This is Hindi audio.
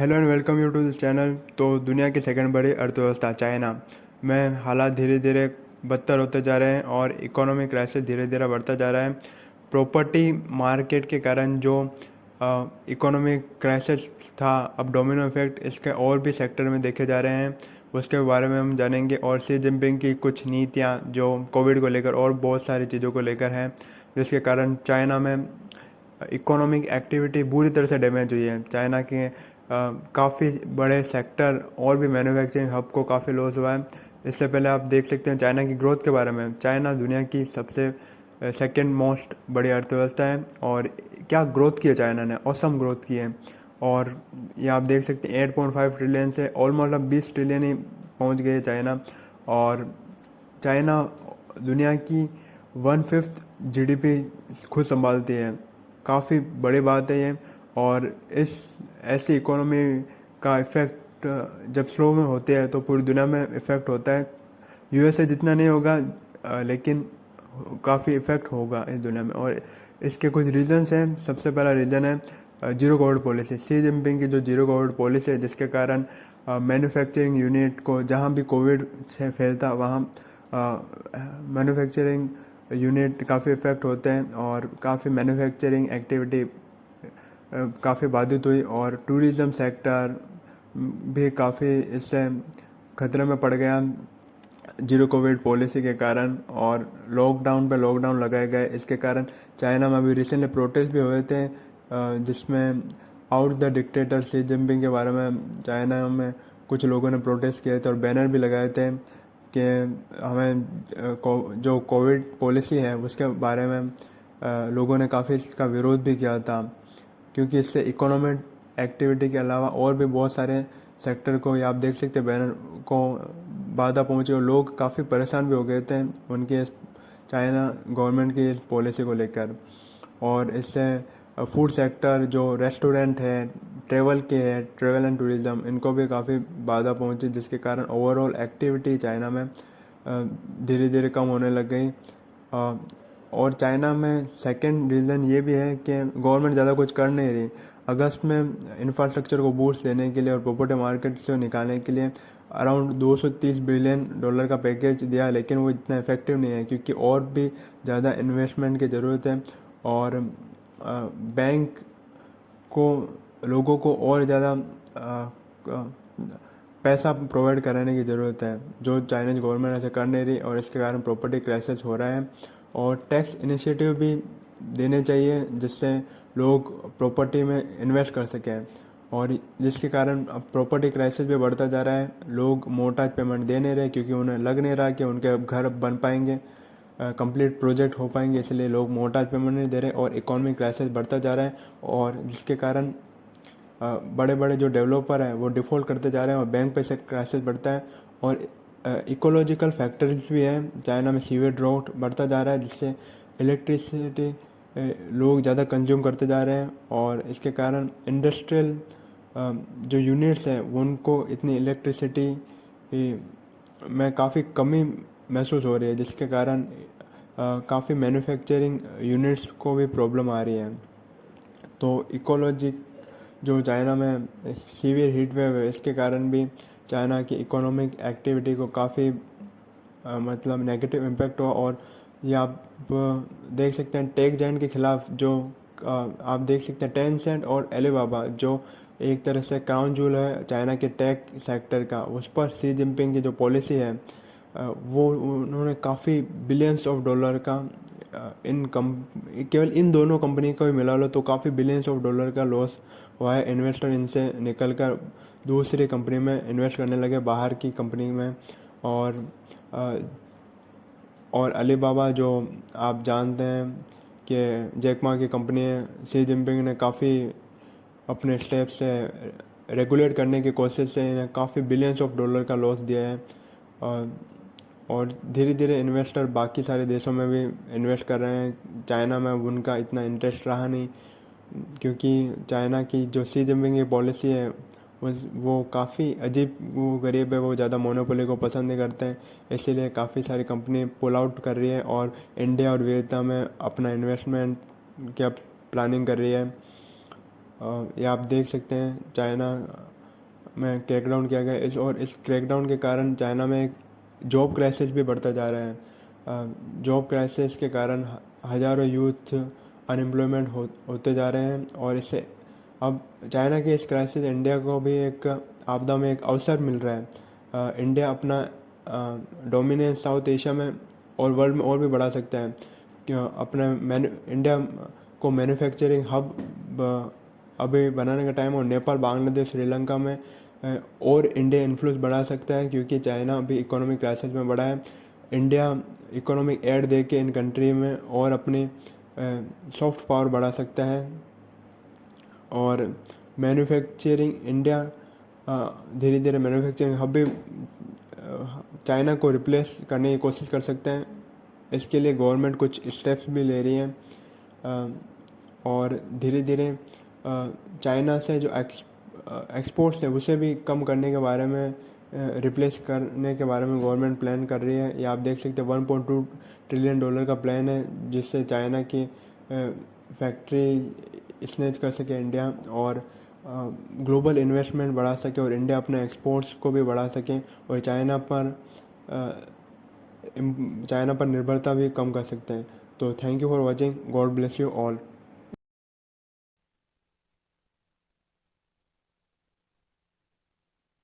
Hello and welcome you to this channel. तो दुनिया की सेकंड बड़ी अर्थव्यवस्था चाइना में हालात धीरे धीरे बदतर होते जा रहे हैं और इकोनॉमिक क्राइसिस धीरे धीरे बढ़ता जा रहा है। प्रॉपर्टी मार्केट के कारण जो इकोनॉमिक क्राइसिस था, अब डोमिनो इफेक्ट इसके और भी सेक्टर में देखे जा रहे हैं। उसके बारे में हम जानेंगे और शी जिनपिंग की कुछ नीतियाँ जो कोविड को लेकर और बहुत सारी चीज़ों को लेकर हैं, जिसके कारण चाइना में इकोनॉमिक एक्टिविटी बुरी तरह से डैमेज हुई है। चाइना के काफ़ी बड़े सेक्टर और भी मैन्युफैक्चरिंग हब को काफ़ी लॉस हुआ है। इससे पहले आप देख सकते हैं चाइना की ग्रोथ के बारे में। चाइना दुनिया की सबसे सेकंड मोस्ट बड़ी अर्थव्यवस्था है और क्या ग्रोथ की है चाइना ने, औसम ग्रोथ की है। और ये आप देख सकते हैं 8.5 ट्रिलियन से ऑलमोस्ट अब 20 ट्रिलियन ही पहुंच गई है चाइना। और चाइना दुनिया की 1/5 जीडीपी खुद संभालती है। काफ़ी बड़ी बात है ये। और इस ऐसी इकोनॉमी का इफ़ेक्ट जब स्लो में होते हैं तो पूरी दुनिया में इफ़ेक्ट होता है। यूएसए जितना नहीं होगा, लेकिन काफ़ी इफ़ेक्ट होगा इस दुनिया में। और इसके कुछ रीजंस हैं। सबसे पहला रीज़न है zero Covid policy. Xi Jinping की जो जीरो कोविड पॉलिसी है, जिसके कारण मैन्युफैक्चरिंग यूनिट को जहाँ भी कोविड से फैलता वहाँ मैन्युफैक्चरिंग यूनिट काफ़ी इफ़ेक्ट होते हैं और काफ़ी मैन्युफैक्चरिंग एक्टिविटी काफ़ी बाधित हुई। और टूरिज़्म सेक्टर भी काफ़ी इससे खतरे में पड़ गया जीरो कोविड पॉलिसी के कारण। और लॉकडाउन पे लॉकडाउन लगाए गए, इसके कारण चाइना में अभी रिसेंटली प्रोटेस्ट भी हुए थे, जिसमें out the dictator Xi Jinping के बारे में चाइना में कुछ लोगों ने प्रोटेस्ट किए थे और बैनर भी लगाए थे कि हमें जो कोविड पॉलिसी है उसके बारे में लोगों ने काफ़ी इसका विरोध भी किया था, क्योंकि इससे इकोनॉमिक एक्टिविटी के अलावा और भी बहुत सारे सेक्टर को, या आप देख सकते हैं बैनर को बाधा पहुंची और लोग काफ़ी परेशान भी हो गए थे उनके चाइना गवर्नमेंट की इस पॉलिसी को लेकर। और इससे फूड सेक्टर जो रेस्टोरेंट है, ट्रेवल के है, ट्रेवल एंड टूरिज़्म, इनको भी काफ़ी बाधा पहुंची, जिसके कारण ओवरऑल एक्टिविटी चाइना में धीरे धीरे कम होने लग गई। और चाइना में सेकंड रीज़न ये भी है कि गवर्नमेंट ज़्यादा कुछ कर नहीं रही। अगस्त में इंफ्रास्ट्रक्चर को बूस्ट देने के लिए और प्रॉपर्टी मार्केट से निकालने के लिए अराउंड 230 बिलियन डॉलर का पैकेज दिया, लेकिन वो इतना इफेक्टिव नहीं है क्योंकि और भी ज़्यादा इन्वेस्टमेंट की ज़रूरत है। और बैंक को लोगों को और ज़्यादा पैसा प्रोवाइड कराने की ज़रूरत है, जो चाइनीज गवर्नमेंट ऐसे कर नहीं रही और इसके कारण प्रॉपर्टी क्राइसिस हो रहा है। और टैक्स इनिशिएटिव भी देने चाहिए जिससे लोग प्रॉपर्टी में इन्वेस्ट कर सकें। और जिसके कारण अब प्रॉपर्टी क्राइसिस भी बढ़ता जा रहा है। लोग मोर्टगेज पेमेंट दे नहीं रहे क्योंकि उन्हें लग नहीं रहा कि उनके घर बन पाएंगे, कंप्लीट प्रोजेक्ट हो पाएंगे, इसलिए लोग मोर्टगेज पेमेंट नहीं दे रहे और इकोनॉमिक क्राइसिस बढ़ता जा रहा है। और जिसके कारण बड़े बड़े जो डेवलपर हैं वो डिफ़ॉल्ट करते जा रहे हैं और बैंक पे से क्राइसिस बढ़ता है। और इकोलॉजिकल फैक्टर्स भी हैं। चाइना में सीवेज ड्रॉट बढ़ता जा रहा है, जिससे इलेक्ट्रिसिटी लोग ज़्यादा कंज्यूम करते जा रहे हैं और इसके कारण इंडस्ट्रियल जो यूनिट्स हैं उनको इतनी इलेक्ट्रिसिटी में काफ़ी कमी महसूस हो रही है, जिसके कारण काफ़ी मैन्युफैक्चरिंग यूनिट्स को भी प्रॉब्लम आ रही है। तो इकोलॉजी जो चाइना में सीवियर हीट वेव है, इसके कारण भी चाइना की इकोनॉमिक एक्टिविटी को काफ़ी मतलब नेगेटिव इम्पैक्ट हुआ। और ये आप देख सकते हैं टेक जायंट के खिलाफ जो आप देख सकते हैं टेंसेंट और एलीबाबा, जो एक तरह से क्राउन जूल है चाइना के टेक सेक्टर का, उस पर शी जिनपिंग की जो पॉलिसी है वो उन्होंने काफ़ी बिलियंस ऑफ डॉलर का इन कम केवल इन दोनों कंपनी को भी मिला लो तो काफ़ी बिलियंस ऑफ डॉलर का लॉस हुआ है। इन्वेस्टर इनसे निकल कर दूसरी कंपनी में इन्वेस्ट करने लगे, बाहर की कंपनी में। और और अलीबाबा जो आप जानते हैं कि जैक मा की कंपनी है, शी जिनपिंग ने काफ़ी अपने स्टेप से रेगुलेट करने की कोशिश से इन्हें काफ़ी बिलियंस ऑफ डॉलर का लॉस दिया है। और और धीरे धीरे इन्वेस्टर बाकी सारे देशों में भी इन्वेस्ट कर रहे हैं। चाइना में उनका इतना इंटरेस्ट रहा नहीं, क्योंकि चाइना की जो शी जिनपिंग की पॉलिसी है वो काफ़ी अजीब, वो गरीब है, वो ज़्यादा मोनोपोली को पसंद नहीं करते हैं। इसीलिए काफ़ी सारी कंपनी पुल आउट कर रही है और इंडिया और वियतनाम में अपना इन्वेस्टमेंट की अब प्लानिंग कर रही है। ये आप देख सकते हैं चाइना में क्रैकडाउन किया गया इस क्रैकडाउन के कारण चाइना में एक जॉब क्राइसिस भी बढ़ता जा रहा है। जॉब क्राइसिस के कारण हज़ारों यूथ अनएम्प्लॉयमेंट होते जा रहे हैं और इससे अब चाइना की इस क्राइसिस इंडिया को भी एक आपदा में एक अवसर मिल रहा है। इंडिया अपना डोमिनेंस साउथ एशिया में और वर्ल्ड में और भी बढ़ा सकता है। अपना इंडिया को मैन्युफैक्चरिंग हब अभी बनाने का टाइम और नेपाल, बांग्लादेश, श्रीलंका में और इंडिया इन्फ्लुएंस बढ़ा सकता है क्योंकि चाइना अभी इकोनॉमिक क्राइसिस में बढ़ा है। इंडिया इकोनॉमिक एड दे के इन कंट्री में और अपनी सॉफ्ट पावर बढ़ा सकता है और मैन्युफैक्चरिंग इंडिया धीरे धीरे मैन्युफैक्चरिंग हब भी चाइना को रिप्लेस करने की कोशिश कर सकते हैं। इसके लिए गवर्नमेंट कुछ स्टेप्स भी ले रही है और धीरे धीरे चाइना से जो एक्सपोर्ट्स है उसे भी कम करने के बारे में रिप्लेस करने के बारे में गवर्नमेंट प्लान कर रही है। ये आप देख सकते हैं $1.2 ट्रिलियन का प्लान है जिससे चाइना की फैक्ट्री स्नेच कर सके इंडिया और ग्लोबल इन्वेस्टमेंट बढ़ा सके और इंडिया अपने एक्सपोर्ट्स को भी बढ़ा सके और चाइना पर निर्भरता भी कम कर सकते हैं। तो thank you for watching, God bless you all.